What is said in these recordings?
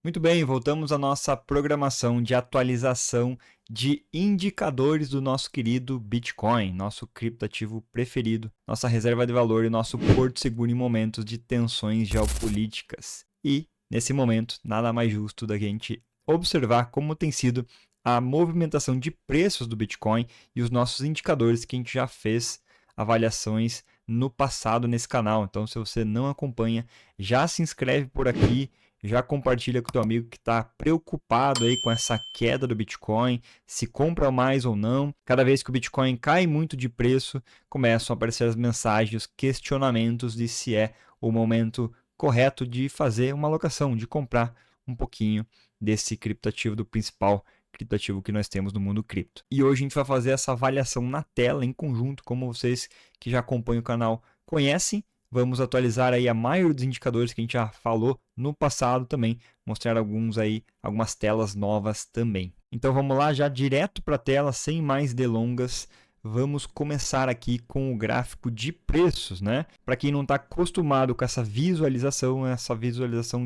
Muito bem, voltamos à nossa programação de atualização de indicadores do nosso querido Bitcoin, nosso criptoativo preferido, nossa reserva de valor e nosso porto seguro em momentos de tensões geopolíticas. E, nesse momento, nada mais justo da gente observar como tem sido a movimentação de preços do Bitcoin e os nossos indicadores que a gente já fez avaliações no passado nesse canal. Então, se você não acompanha, já se inscreve por aqui, já compartilha com o teu amigo que está preocupado aí com essa queda do Bitcoin, se compra mais ou não. Cada vez que o Bitcoin cai muito de preço, começam a aparecer as mensagens, os questionamentos de se é o momento correto de fazer uma alocação, de comprar um pouquinho desse criptoativo, do principal criptoativo que nós temos no mundo cripto. E hoje a gente vai fazer essa avaliação na tela, em conjunto, como vocês que já acompanham o canal conhecem. Vamos atualizar aí a maioria dos indicadores que a gente já falou no passado também, mostrar algumas telas novas também. Então vamos lá, já direto para a tela, sem mais delongas. Vamos começar aqui com o gráfico de preços, né? Para quem não está acostumado com essa visualização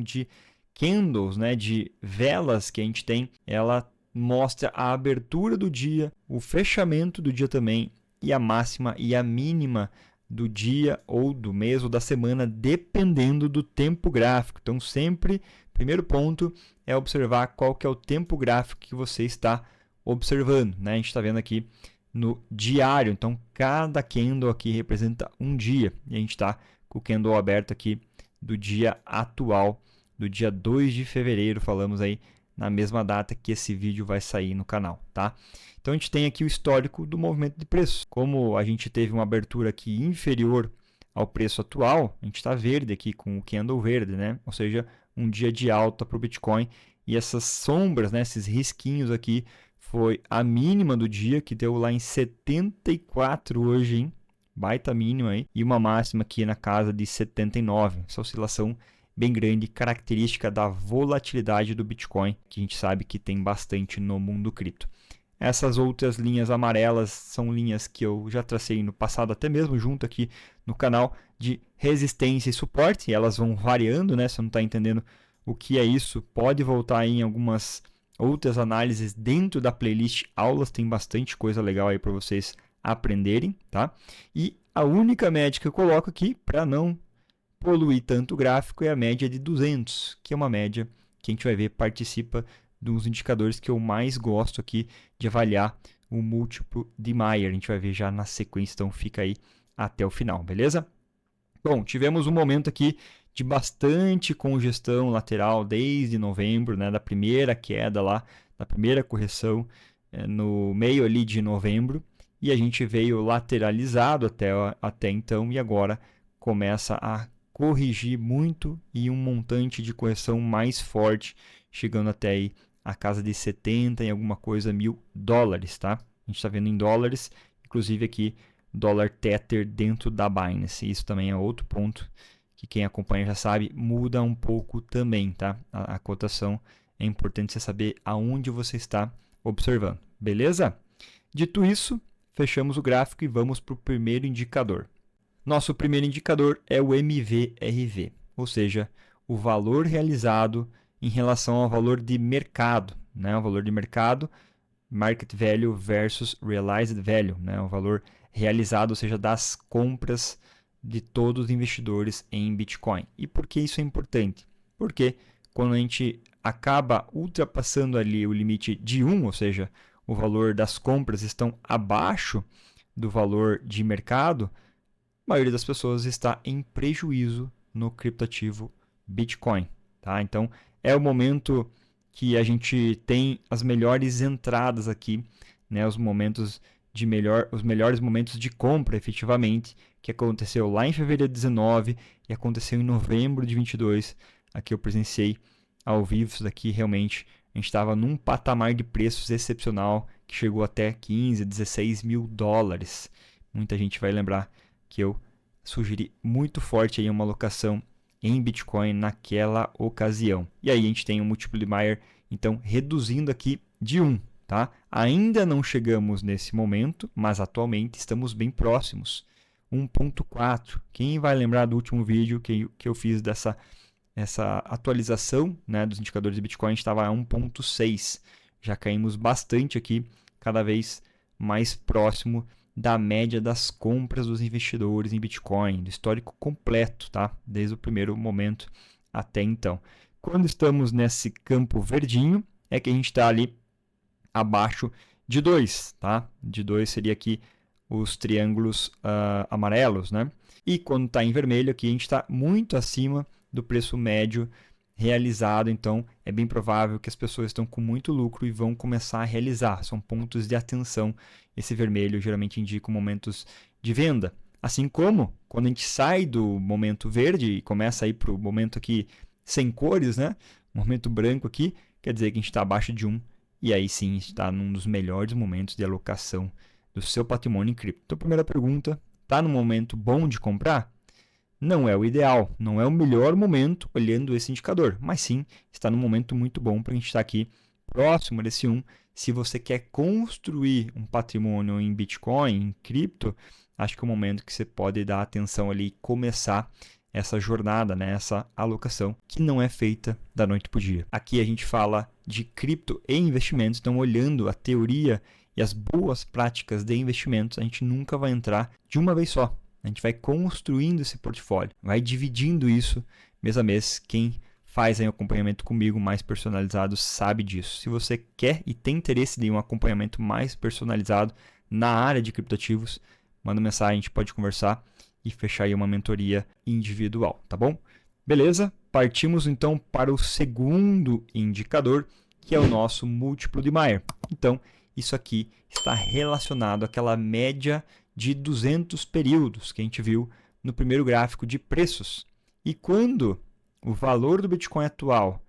de candles, né, de velas que a gente tem, ela mostra a abertura do dia, o fechamento do dia também, e a máxima e a mínima do dia ou do mês ou da semana, dependendo do tempo gráfico. Então, sempre, primeiro ponto é observar qual que é o tempo gráfico que você está observando, né? A gente está vendo aqui no diário, então cada candle aqui representa um dia, e a gente está com o candle aberto aqui do dia atual, do dia 2 de fevereiro, falamos aí na mesma data que esse vídeo vai sair no canal, tá? Então a gente tem aqui o histórico do movimento de preços. Como a gente teve uma abertura aqui inferior ao preço atual, a gente está verde aqui com o candle verde, né? Ou seja, um dia de alta para o Bitcoin. E essas sombras, né? Esses risquinhos aqui, foi a mínima do dia, que deu lá em 74 hoje, hein? Baita mínima aí. E uma máxima aqui na casa de 79. Essa oscilação bem grande, característica da volatilidade do Bitcoin, que a gente sabe que tem bastante no mundo cripto. Essas outras linhas amarelas são linhas que eu já tracei no passado, até mesmo junto aqui no canal, de resistência e suporte, e elas vão variando, né? Se você não está entendendo o que é isso, pode voltar em algumas outras análises dentro da playlist aulas, tem bastante coisa legal aí para vocês aprenderem, tá? E a única média que eu coloco aqui, para não poluir tanto o gráfico, é a média de 200, que é uma média que a gente vai ver participa dos indicadores que eu mais gosto aqui de avaliar, o múltiplo de Mayer. A gente vai ver já na sequência, então fica aí até o final, beleza? Bom, tivemos um momento aqui de bastante congestão lateral desde novembro, né, da primeira queda lá, da primeira correção no meio ali de novembro, e a gente veio lateralizado até então, e agora começa a corrigir muito e um montante de correção mais forte, chegando até aí a casa de 70 e alguma coisa mil dólares, tá? A gente está vendo em dólares, inclusive aqui dólar Tether dentro da Binance. Isso também é outro ponto que quem acompanha já sabe, muda um pouco também, tá? A cotação é importante você saber aonde você está observando, beleza? Dito isso, fechamos o gráfico e vamos para o primeiro indicador. Nosso primeiro indicador é o MVRV, ou seja, o valor realizado em relação ao valor de mercado, né? O valor de mercado, market value versus realized value, né? O valor realizado, ou seja, das compras de todos os investidores em Bitcoin. E por que isso é importante? Porque quando a gente acaba ultrapassando ali o limite de 1, ou seja, o valor das compras estão abaixo do valor de mercado, a maioria das pessoas está em prejuízo no criptoativo Bitcoin, tá? Então, é o momento que a gente tem as melhores entradas aqui, né? Os melhores momentos de compra, efetivamente, que aconteceu lá em fevereiro de 19 e aconteceu em novembro de 22. Aqui eu presenciei ao vivo, isso daqui realmente a gente estava num patamar de preços excepcional que chegou até 15, 16 mil dólares. Muita gente vai lembrar que eu sugeri muito forte aí uma alocação em Bitcoin naquela ocasião. E aí a gente tem um múltiplo de Mayer, então, reduzindo aqui de 1. Tá? Ainda não chegamos nesse momento, mas atualmente estamos bem próximos. 1.4. Quem vai lembrar do último vídeo que eu fiz dessa essa atualização, né, dos indicadores de Bitcoin estava a 1,6. Já caímos bastante aqui, cada vez mais próximo da média das compras dos investidores em Bitcoin, do histórico completo, tá? Desde o primeiro momento até então. Quando estamos nesse campo verdinho, é que a gente está ali abaixo de 2, tá? De 2 seria aqui os triângulos amarelos, né? E quando está em vermelho aqui, a gente está muito acima do preço médio realizado, então é bem provável que as pessoas estão com muito lucro e vão começar a realizar. São pontos de atenção. Esse vermelho geralmente indica momentos de venda. Assim como quando a gente sai do momento verde e começa a ir para o momento aqui sem cores, né? Momento branco aqui, quer dizer que a gente está abaixo de 1 e aí sim está num dos melhores momentos de alocação do seu patrimônio em cripto. Então, primeira pergunta, está no momento bom de comprar? Não é o ideal, não é o melhor momento olhando esse indicador, mas sim está num momento muito bom para a gente estar aqui próximo desse 1. Se você quer construir um patrimônio em Bitcoin, em cripto, acho que é o momento que você pode dar atenção ali e começar essa jornada, né? Essa alocação que não é feita da noite para o dia. Aqui a gente fala de cripto e investimentos, então olhando a teoria e as boas práticas de investimentos, a gente nunca vai entrar de uma vez só. A gente vai construindo esse portfólio, vai dividindo isso mês a mês. Quem faz aí um acompanhamento comigo mais personalizado sabe disso. Se você quer e tem interesse em um acompanhamento mais personalizado na área de criptoativos, manda mensagem, a gente pode conversar e fechar aí uma mentoria individual, tá bom? Beleza? Partimos então para o segundo indicador, que é o nosso múltiplo de Mayer. Então, isso aqui está relacionado àquela média de 200 períodos que a gente viu no primeiro gráfico de preços. E quando o valor do Bitcoin atual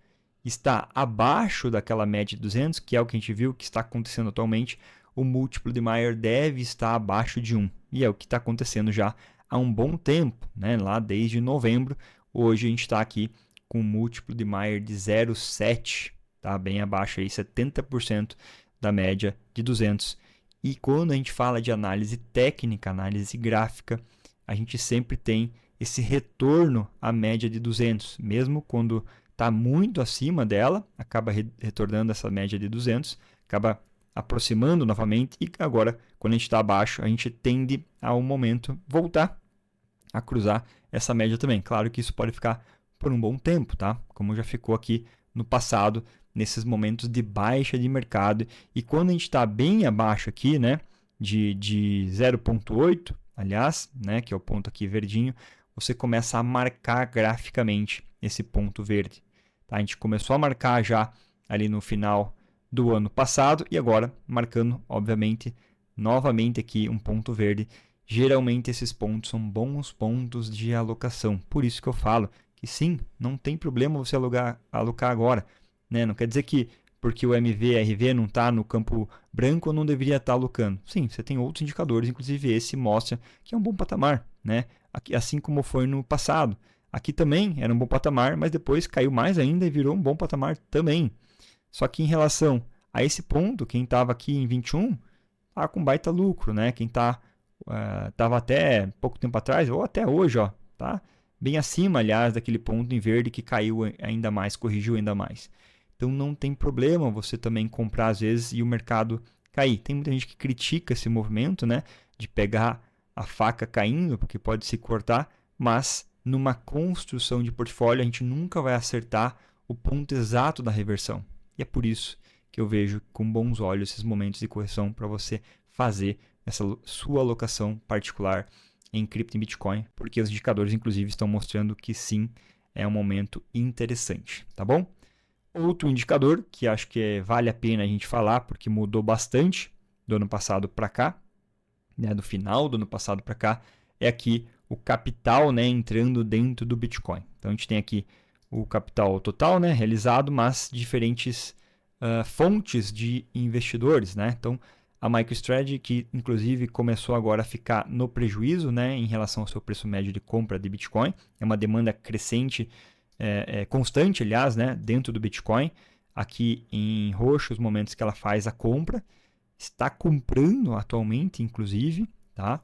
está abaixo daquela média de 200, que é o que a gente viu que está acontecendo atualmente, o múltiplo de Mayer deve estar abaixo de 1. E é o que está acontecendo já há um bom tempo, né? Lá desde novembro. Hoje a gente está aqui com um múltiplo de Mayer de 0,7, tá? Bem abaixo aí, 70% da média de 200. E quando a gente fala de análise técnica, análise gráfica, a gente sempre tem esse retorno à média de 200. Mesmo quando está muito acima dela, acaba retornando essa média de 200, acaba aproximando novamente e agora, quando a gente está abaixo, a gente tende a um momento voltar a cruzar essa média também. Claro que isso pode ficar por um bom tempo, tá? Como já ficou aqui no passado, nesses momentos de baixa de mercado. E quando a gente está bem abaixo aqui, né, de 0,8, aliás, né, que é o ponto aqui verdinho, você começa a marcar graficamente esse ponto verde. Tá? A gente começou a marcar já ali no final do ano passado e agora marcando, obviamente, novamente aqui um ponto verde. Geralmente esses pontos são bons pontos de alocação. Por isso que eu falo que sim, não tem problema você alocar agora. Né? Não quer dizer que porque o MVRV não está no campo branco eu não deveria estar alocando. Sim, você tem outros indicadores, inclusive esse mostra que é um bom patamar. Né? Aqui, assim como foi no passado. Aqui também era um bom patamar, mas depois caiu mais ainda e virou um bom patamar também. Só que em relação a esse ponto, quem estava aqui em 21 está com baita lucro. Né? Quem estava até pouco tempo atrás, ou até hoje, ó, tá bem acima, aliás, daquele ponto em verde que caiu ainda mais, corrigiu ainda mais. Então não tem problema você também comprar às vezes e o mercado cair. Tem muita gente que critica esse movimento, né, de pegar a faca caindo, porque pode se cortar, mas numa construção de portfólio a gente nunca vai acertar o ponto exato da reversão. E é por isso que eu vejo com bons olhos esses momentos de correção para você fazer essa sua alocação particular em cripto e Bitcoin, porque os indicadores inclusive estão mostrando que sim, é um momento interessante, tá bom? Outro indicador que acho que vale a pena a gente falar, porque mudou bastante do ano passado para cá, né, do final do ano passado para cá, é aqui o capital, né, entrando dentro do Bitcoin. Então a gente tem aqui o capital total, né, realizado, mas diferentes fontes de investidores. Né? Então a MicroStrategy, que inclusive começou agora a ficar no prejuízo, né, em relação ao seu preço médio de compra de Bitcoin, é uma demanda crescente, constante, aliás, né, dentro do Bitcoin. Aqui em roxo, os momentos que ela faz a compra, está comprando atualmente, inclusive, tá?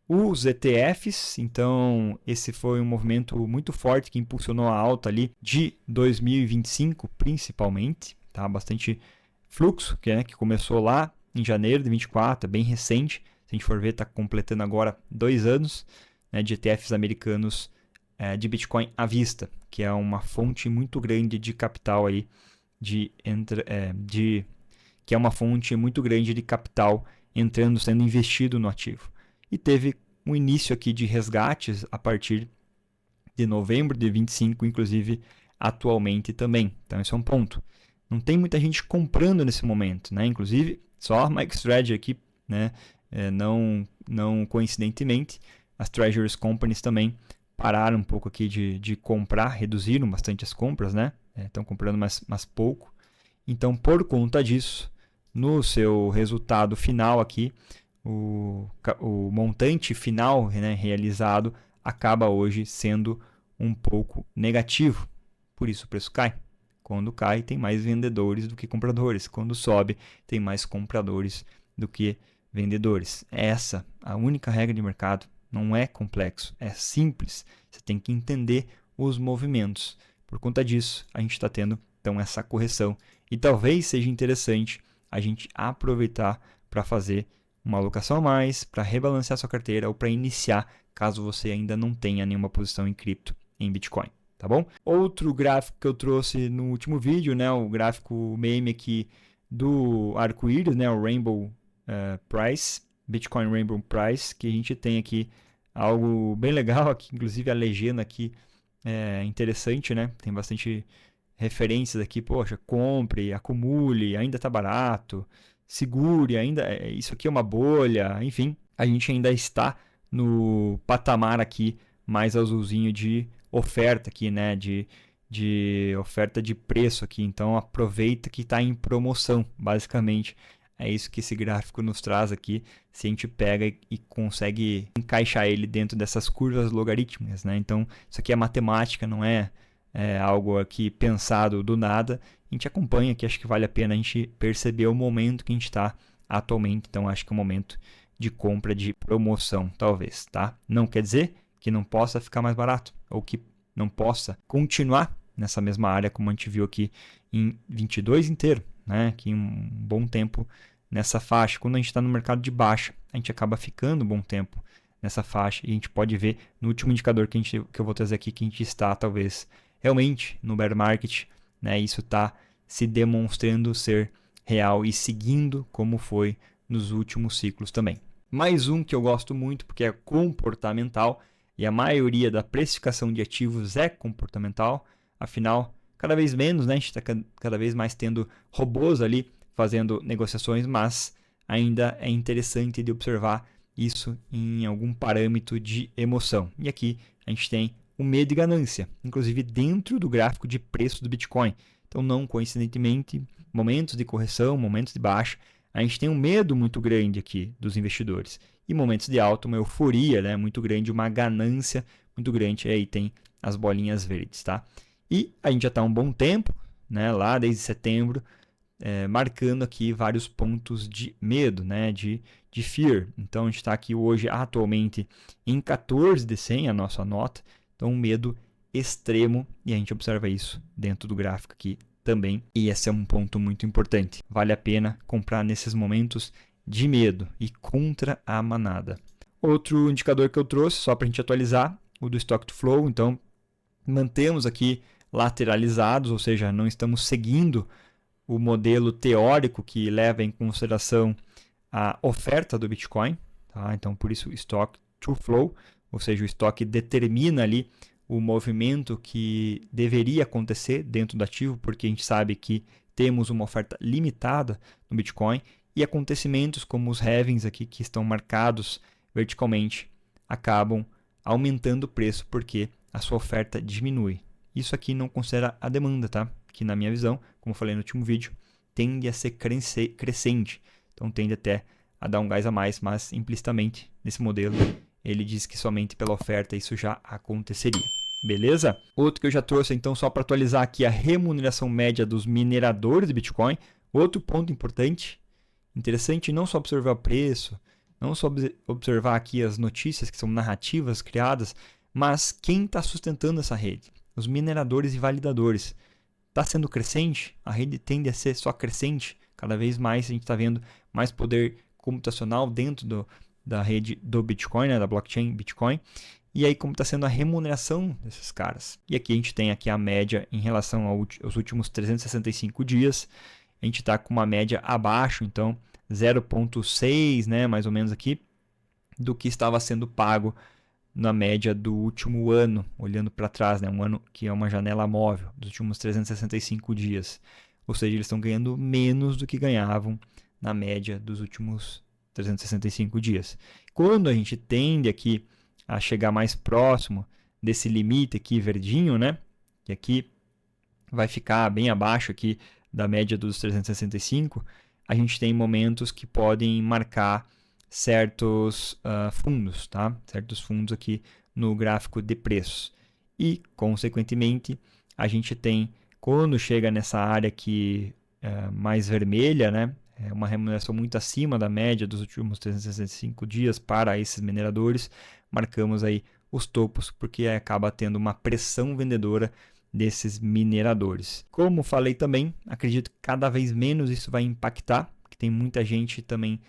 os ETFs, então esse foi um movimento muito forte que impulsionou a alta ali de 2025 principalmente, tá? Bastante fluxo, que começou lá em janeiro de 24, é bem recente, se a gente for ver, está completando agora 2 anos, né, de ETFs americanos de Bitcoin à vista, que é uma fonte muito grande de capital aí, que é uma fonte muito grande de capital sendo investido no ativo. E teve um início aqui de resgates a partir de novembro de 25, inclusive atualmente também. Então esse é um ponto. Não tem muita gente comprando nesse momento, né? Inclusive só a MicroStrategy aqui, né? Não coincidentemente, as Treasuries Companies também pararam um pouco aqui de comprar, reduziram bastante as compras, né? Estão comprando mas pouco. Então, por conta disso, no seu resultado final aqui, o montante final, né, realizado acaba hoje sendo um pouco negativo. Por isso o preço cai. Quando cai, tem mais vendedores do que compradores. Quando sobe, tem mais compradores do que vendedores. Essa é a única regra de mercado. Não é complexo, é simples. Você tem que entender os movimentos. Por conta disso, a gente está tendo então essa correção. E talvez seja interessante a gente aproveitar para fazer uma alocação a mais, para rebalancear sua carteira ou para iniciar, caso você ainda não tenha nenhuma posição em cripto, em Bitcoin, tá bom? Outro gráfico que eu trouxe no último vídeo, né, o gráfico meme aqui do arco-íris, né, o Rainbow Price, Bitcoin Rainbow Price, que a gente tem aqui algo bem legal aqui, inclusive a legenda aqui é interessante, né? Tem bastante referências aqui, poxa, compre, acumule, ainda está barato, segure, ainda isso aqui é uma bolha, enfim, a gente ainda está no patamar aqui mais azulzinho de oferta aqui, né, de oferta de preço aqui, então aproveita que está em promoção, basicamente. É isso que esse gráfico nos traz aqui, se a gente pega e consegue encaixar ele dentro dessas curvas logarítmicas, né? Então, isso aqui é matemática, não é algo aqui pensado do nada. A gente acompanha que acho que vale a pena a gente perceber o momento que a gente está atualmente. Então, acho que é um momento de compra de promoção, talvez, tá? Não quer dizer que não possa ficar mais barato ou que não possa continuar nessa mesma área como a gente viu aqui em 22 inteiro, né? Que um bom tempo nessa faixa. Quando a gente está no mercado de baixa, a gente acaba ficando um bom tempo nessa faixa e a gente pode ver no último indicador que eu vou trazer aqui que a gente está talvez realmente no bear market, né? Isso está se demonstrando ser real e seguindo como foi nos últimos ciclos também. Mais um que eu gosto muito porque é comportamental e a maioria da precificação de ativos é comportamental, afinal cada vez menos, né? A gente está cada vez mais tendo robôs ali fazendo negociações, mas ainda é interessante de observar isso em algum parâmetro de emoção. E aqui a gente tem o medo e ganância, inclusive dentro do gráfico de preço do Bitcoin. Então, não coincidentemente, momentos de correção, momentos de baixa, a gente tem um medo muito grande aqui dos investidores. E momentos de alta, uma euforia, né, muito grande, uma ganância muito grande. E aí tem as bolinhas verdes, tá? E a gente já está há um bom tempo, né, lá desde setembro, marcando aqui vários pontos de medo, né, de fear. Então, a gente está aqui hoje, atualmente, em 14 de 100, a nossa nota. Então, um medo extremo, e a gente observa isso dentro do gráfico aqui também. E esse é um ponto muito importante. Vale a pena comprar nesses momentos de medo e contra a manada. Outro indicador que eu trouxe, só para a gente atualizar, o do Stock to Flow. Então, mantemos aqui lateralizados, ou seja, não estamos seguindo o modelo teórico que leva em consideração a oferta do Bitcoin. Tá? Então, por isso, Stock to Flow, ou seja, o estoque determina ali o movimento que deveria acontecer dentro do ativo, porque a gente sabe que temos uma oferta limitada no Bitcoin e acontecimentos como os halvings aqui que estão marcados verticalmente acabam aumentando o preço porque a sua oferta diminui. Isso aqui não considera a demanda, tá? Que na minha visão, como eu falei no último vídeo, tende a ser crescente. Então tende até a dar um gás a mais, mas implicitamente nesse modelo ele diz que somente pela oferta isso já aconteceria. Beleza? Outro que eu já trouxe então só para atualizar aqui a remuneração média dos mineradores de Bitcoin. Outro ponto importante, interessante não só observar o preço, não só observar aqui as notícias que são narrativas criadas, mas quem está sustentando essa rede, os mineradores e validadores. Está sendo crescente, a rede tende a ser só crescente, cada vez mais a gente está vendo mais poder computacional dentro da rede do Bitcoin, né, da blockchain Bitcoin, e aí como está sendo a remuneração desses caras. E aqui a gente tem aqui a média em relação aos últimos 365 dias, a gente está com uma média abaixo, então 0,6, né, mais ou menos aqui, do que estava sendo pago na média do último ano, olhando para trás, né? Um ano que é uma janela móvel, dos últimos 365 dias. Ou seja, eles estão ganhando menos do que ganhavam na média dos últimos 365 dias. Quando a gente tende aqui a chegar mais próximo desse limite aqui verdinho, né? Que aqui vai ficar bem abaixo aqui da média dos 365, a gente tem momentos que podem marcar certos fundos, tá? Certos fundos aqui no gráfico de preços. E, consequentemente, a gente tem, quando chega nessa área aqui mais vermelha, né? É uma remuneração muito acima da média dos últimos 365 dias para esses mineradores, marcamos aí os topos, porque acaba tendo uma pressão vendedora desses mineradores. Como falei também, acredito que cada vez menos isso vai impactar, porque tem muita gente também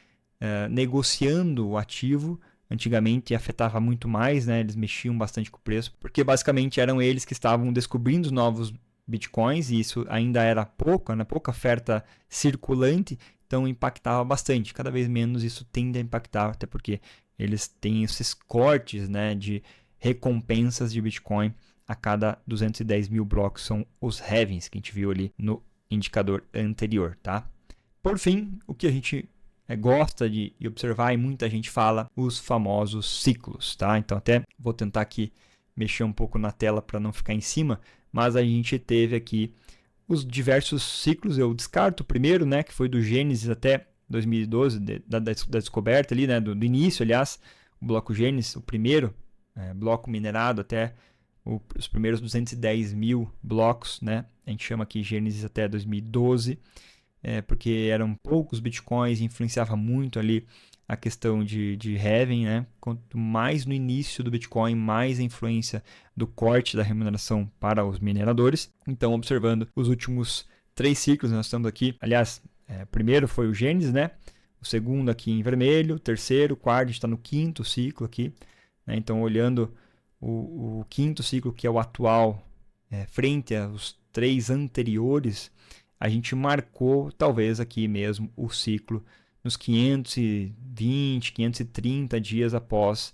negociando o ativo. Antigamente afetava muito mais, né? Eles mexiam bastante com o preço, porque basicamente eram eles que estavam descobrindo os novos bitcoins, e isso ainda era pouca, né? Pouca oferta circulante, então impactava bastante. Cada vez menos isso tende a impactar, até porque eles têm esses cortes, né, de recompensas de Bitcoin a cada 210 mil blocos, são os halvings que a gente viu ali no indicador anterior, tá? Por fim, o que a gente gosta de observar e muita gente fala, os famosos ciclos, tá? Então até vou tentar aqui mexer um pouco na tela para não ficar em cima, mas a gente teve aqui os diversos ciclos. Eu descarto o primeiro, né, que foi do Gênesis até 2012, da descoberta ali, né, do início, aliás, o bloco Gênesis, o primeiro bloco minerado até os primeiros 210 mil blocos, né? A gente chama aqui Gênesis até 2012, porque eram poucos bitcoins, influenciava muito ali a questão de halving, né? Quanto mais no início do Bitcoin, mais a influência do corte da remuneração para os mineradores. Então, observando os últimos 3 ciclos, nós estamos aqui, aliás, o primeiro foi o Gênesis, né? O segundo aqui em vermelho, o terceiro, o quarto, a gente está no 5º ciclo aqui, né? Então, olhando o 5º ciclo, que é o atual, frente aos 3 anteriores, a gente marcou talvez aqui mesmo o ciclo nos 520, 530 dias após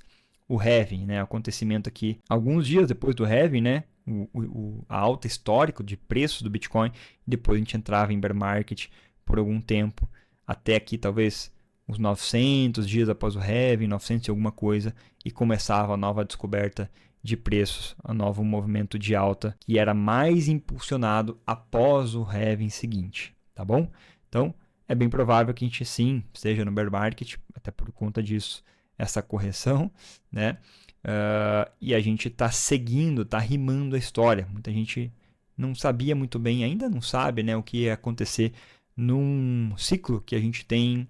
o halving, né? O acontecimento aqui, alguns dias depois do halving, né? A alta histórica de preços do Bitcoin, depois a gente entrava em bear market por algum tempo, até aqui talvez uns 900 dias após o halving, 900 e alguma coisa, e começava a nova descoberta de preços, a novo movimento de alta, que era mais impulsionado após o halving seguinte, tá bom? Então, é bem provável que a gente sim esteja no bear market, até por conta disso, essa correção, né? E a gente está seguindo, está rimando a história. Muita gente não sabia muito bem, ainda não sabe, né, o que ia acontecer num ciclo que a gente tem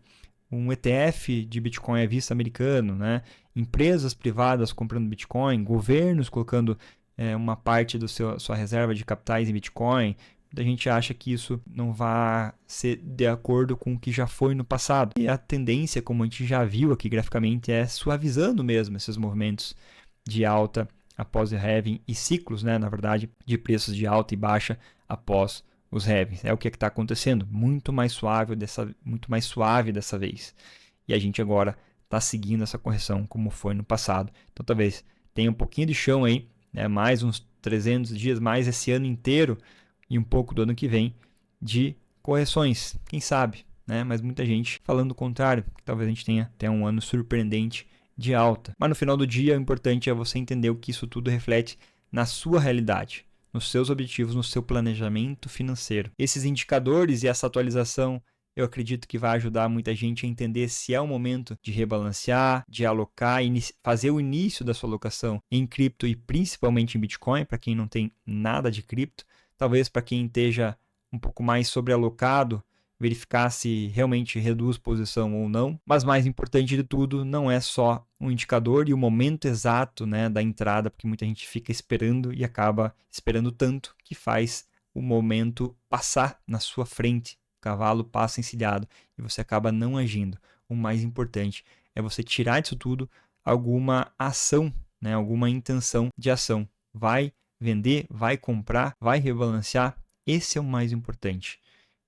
um ETF de Bitcoin à vista americano, né? Empresas privadas comprando Bitcoin, governos colocando uma parte da sua reserva de capitais em Bitcoin. A gente acha que isso não vai ser de acordo com o que já foi no passado. E a tendência, como a gente já viu aqui graficamente, é suavizando mesmo esses movimentos de alta após o halving e ciclos, né, na verdade, de preços de alta e baixa após os halvings. É o que está acontecendo, muito mais suave dessa vez. E a gente agora está seguindo essa correção como foi no passado. Então talvez tenha um pouquinho de chão aí, né, mais uns 300 dias, mais esse ano inteiro e um pouco do ano que vem de correções, quem sabe, né? Mas muita gente falando o contrário, que talvez a gente tenha até um ano surpreendente de alta. Mas no final do dia, o importante é você entender o que isso tudo reflete na sua realidade, nos seus objetivos, no seu planejamento financeiro. Esses indicadores e essa atualização, eu acredito que vai ajudar muita gente a entender se é o momento de rebalancear, de alocar, fazer o início da sua alocação em cripto e principalmente em Bitcoin, para quem não tem nada de cripto. Talvez para quem esteja um pouco mais sobrealocado, verificar se realmente reduz posição ou não. Mas mais importante de tudo, não é só um indicador e o momento exato, né, da entrada, porque muita gente fica esperando e acaba esperando tanto que faz o momento passar na sua frente. O cavalo passa encilhado e você acaba não agindo. O mais importante é você tirar disso tudo alguma ação, né, alguma intenção de ação. Vai vender, vai comprar, vai rebalancear. Esse é o mais importante.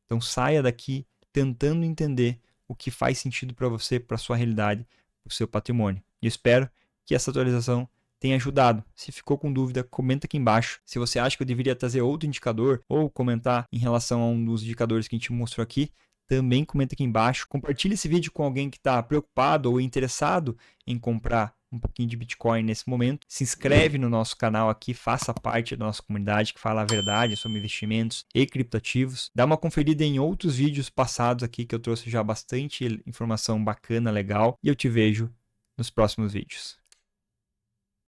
Então saia daqui tentando entender o que faz sentido para você, para a sua realidade, para o seu patrimônio. E espero que essa atualização tenha ajudado. Se ficou com dúvida, comenta aqui embaixo. Se você acha que eu deveria trazer outro indicador ou comentar em relação a um dos indicadores que a gente mostrou aqui, também comenta aqui embaixo. Compartilhe esse vídeo com alguém que está preocupado ou interessado em comprar um pouquinho de Bitcoin nesse momento. Se inscreve no nosso canal aqui, faça parte da nossa comunidade que fala a verdade sobre investimentos e criptoativos. Dá uma conferida em outros vídeos passados aqui que eu trouxe já bastante informação bacana, legal. E eu te vejo nos próximos vídeos.